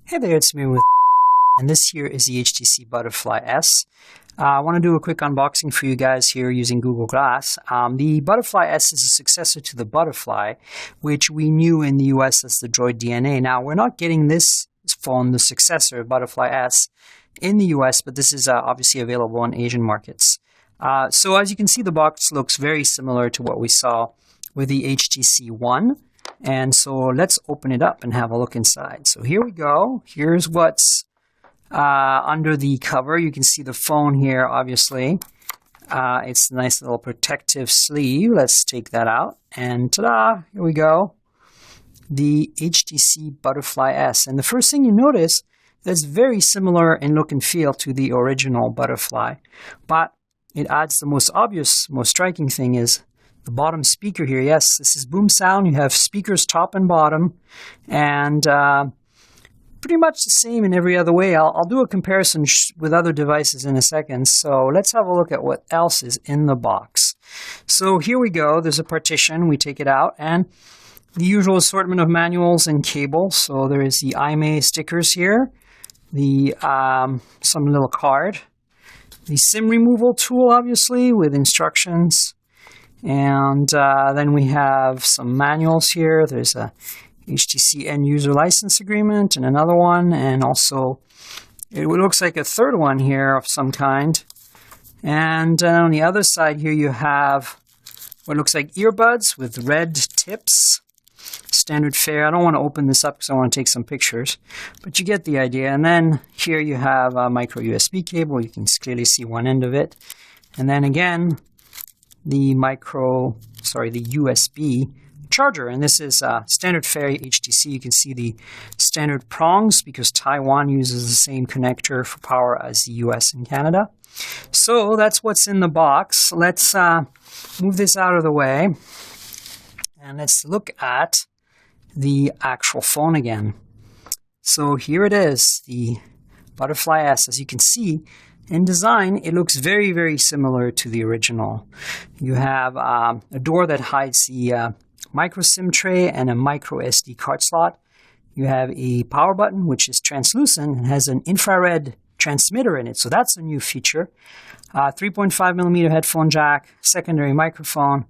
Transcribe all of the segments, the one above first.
Hey there, it's me and this here is the HTC Butterfly S. I want to do a quick unboxing for you guys here using Google Glass. The Butterfly S is a successor to the Butterfly, which we knew in the US as the Droid DNA. Now, we're not getting this phone, the successor, Butterfly S, in the US, but this is obviously available in Asian markets. So as you can see, the box looks very similar to what we saw with the HTC One. And so let's open it up and have a look inside. So here we go. Here's what's under the cover. You can see the phone here, obviously. It's a nice little protective sleeve. Let's take that out. And ta-da! Here we go. The HTC Butterfly S. And the first thing you notice is very similar in look and feel to the original Butterfly. But it adds the most obvious, most striking thing is the bottom speaker here. Yes, this is boom sound. You have speakers top and bottom, and pretty much the same in every other way. I'll do a comparison with other devices in a second. So let's have a look at what else is in the box. So here we go. There's a partition. We take it out, and the usual assortment of manuals and cables. So there is the IMEI stickers here, the some little card, the SIM removal tool, obviously, with instructions. And then we have some manuals here. There's a HTC end user license agreement and another one, and also it looks like a third one here of some kind. And on the other side here you have what looks like earbuds with red tips. Standard fare. I don't want to open this up because I want to take some pictures, but you get the idea. And then here you have a micro USB cable. You can clearly see one end of it. And then again, the USB charger, and this is standard fare HTC. You can see the standard prongs because Taiwan uses the same connector for power as the US and Canada. So that's what's in the box. Let's move this out of the way, and let's look at the actual phone again. So here it is, the Butterfly S. As you can see, in design, it looks very, very similar to the original. You have a door that hides the micro SIM tray and a micro SD card slot. You have a power button, which is translucent and has an infrared transmitter in it. So that's a new feature. 3.5 millimeter headphone jack, secondary microphone.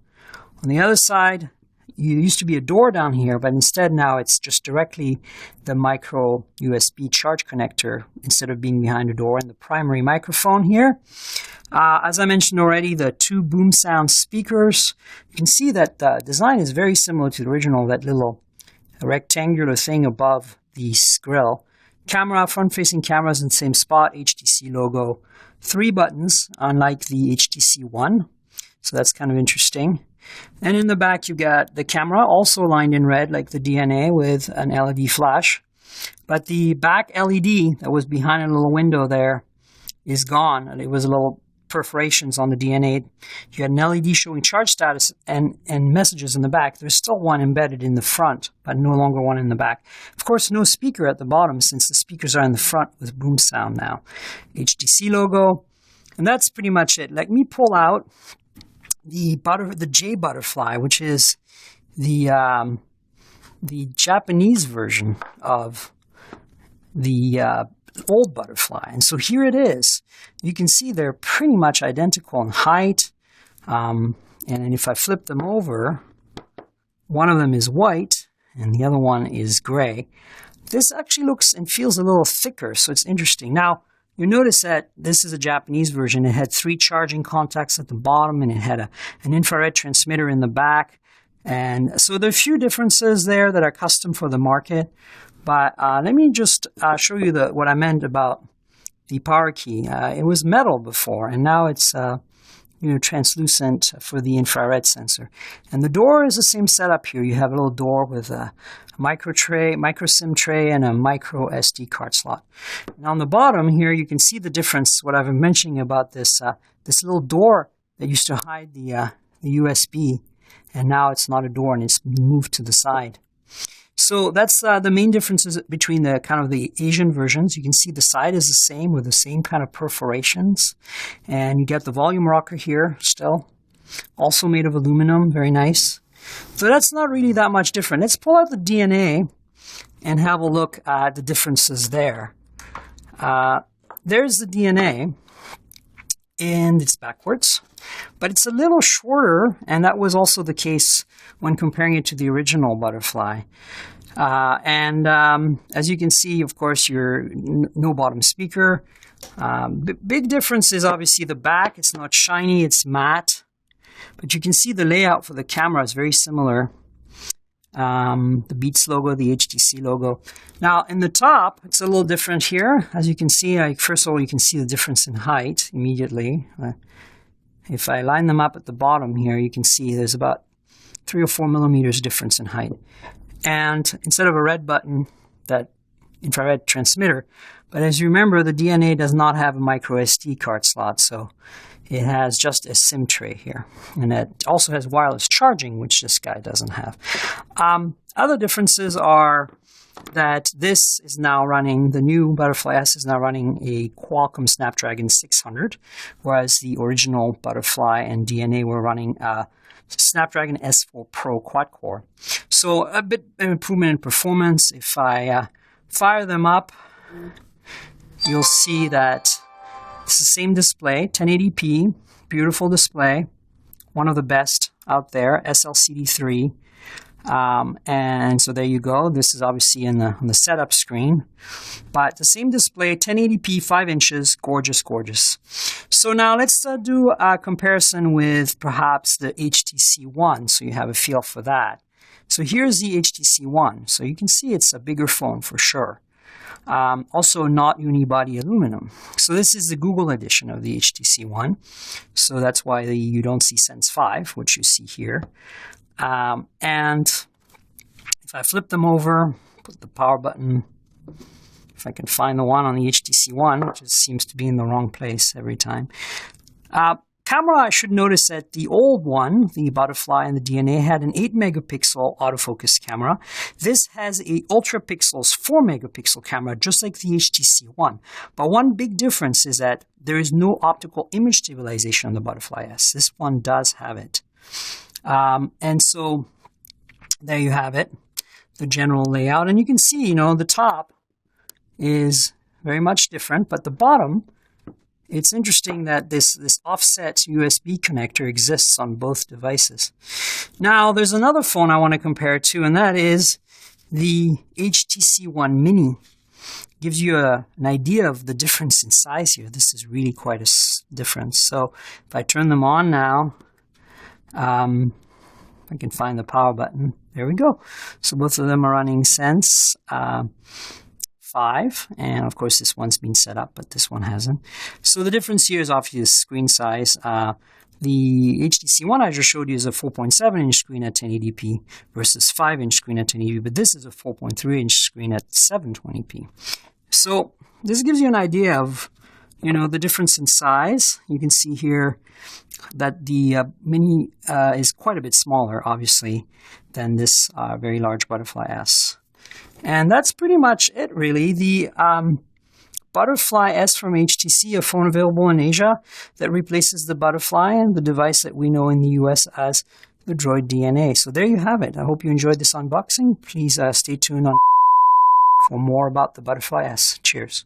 On the other side, you used to be a door down here, but instead now it's just directly the micro USB charge connector instead of being behind a door, and the primary microphone here. As I mentioned already, the two boom sound speakers. You can see that the design is very similar to the original, that little rectangular thing above the grill. Camera, front-facing cameras in the same spot, HTC logo. 3 buttons, unlike the HTC One. So that's kind of interesting. And in the back, you got the camera, also lined in red like the DNA with an LED flash. But the back LED that was behind a little window there is gone. It was little perforations on the DNA. You had an LED showing charge status and messages in the back. There's still one embedded in the front, but no longer one in the back. Of course, no speaker at the bottom since the speakers are in the front with boom sound now. HTC logo. And that's pretty much it. Let me pull out the J Butterfly, which is the Japanese version of the old Butterfly. And so here it is. You can see they're pretty much identical in height. And if I flip them over, one of them is white and the other one is gray. This actually looks and feels a little thicker, so it's interesting. Now, you notice that this is a Japanese version. It had 3 charging contacts at the bottom, and it had an infrared transmitter in the back. And so there are a few differences there that are custom for the market. But let me just show you what I meant about the power key. It was metal before, and now it's translucent for the infrared sensor. And the door is the same setup here. You have a little door with a micro SIM tray, and a micro SD card slot. And on the bottom here, you can see the difference, what I've been mentioning about this little door that used to hide the USB, and now it's not a door and it's moved to the side. So that's the main differences between the kind of the Asian versions. You can see the side is the same with the same kind of perforations. And you get the volume rocker here still, also made of aluminum, very nice. So that's not really that much different. Let's pull out the DNA and have a look at the differences there. There's the DNA, and it's backwards, but it's a little shorter, and that was also the case when comparing it to the original Butterfly. As you can see, of course, your no bottom speaker. The big difference is obviously the back. It's not shiny, it's matte. But you can see the layout for the camera is very similar. The Beats logo, the HTC logo. Now, in the top, it's a little different here. As you can see, first of all, you can see the difference in height immediately. If I line them up at the bottom here, you can see there's about 3 or 4 millimeters difference in height. And instead of a red button, that infrared transmitter, but as you remember, the DNA does not have a micro SD card slot, so it has just a SIM tray here. And it also has wireless charging, which this guy doesn't have. Other differences are that this is now running, the new Butterfly S is now running a Qualcomm Snapdragon 600, whereas the original Butterfly and DNA were running Snapdragon S4 Pro quad-core. So a bit of improvement in performance. If I fire them up, you'll see that it's the same display, 1080p, beautiful display, one of the best out there, SLCD3. And so there you go. This is obviously on the setup screen, but the same display, 1080p, 5 inches, gorgeous, gorgeous. So now let's do a comparison with perhaps the HTC One, so you have a feel for that. So here's the HTC One. So you can see it's a bigger phone for sure. Also not unibody aluminum. So this is the Google edition of the HTC One. So that's why you don't see Sense 5, which you see here. And if I flip them over, put the power button, if I can find the one on the HTC One, which seems to be in the wrong place every time. Camera, I should notice that the old one, the Butterfly and the DNA, had an 8 megapixel autofocus camera. This has a ultra pixels 4 megapixel camera, just like the HTC One. But one big difference is that there is no optical image stabilization on the Butterfly S. This one does have it. And so there you have it, the general layout. And you can see, you know, the top is very much different, but the bottom, it's interesting that this offset USB connector exists on both devices. Now, there's another phone I want to compare it to, and that is the HTC One Mini. Gives you an idea of the difference in size here. This is really quite a difference. So if I turn them on now, I can find the power button. There we go. So both of them are running Sense 5, and of course this one's been set up, but this one hasn't. So the difference here is obviously the screen size. The HTC One I just showed you is a 4.7-inch screen at 1080p versus 5-inch screen at 1080p, but this is a 4.3-inch screen at 720p. So this gives you an idea of, you know, the difference in size. You can see here that the Mini is quite a bit smaller, obviously, than this very large Butterfly S. And that's pretty much it, really. The Butterfly S from HTC, a phone available in Asia that replaces the Butterfly and the device that we know in the US as the Droid DNA. So there you have it. I hope you enjoyed this unboxing. Please stay tuned on for more about the Butterfly S. Cheers.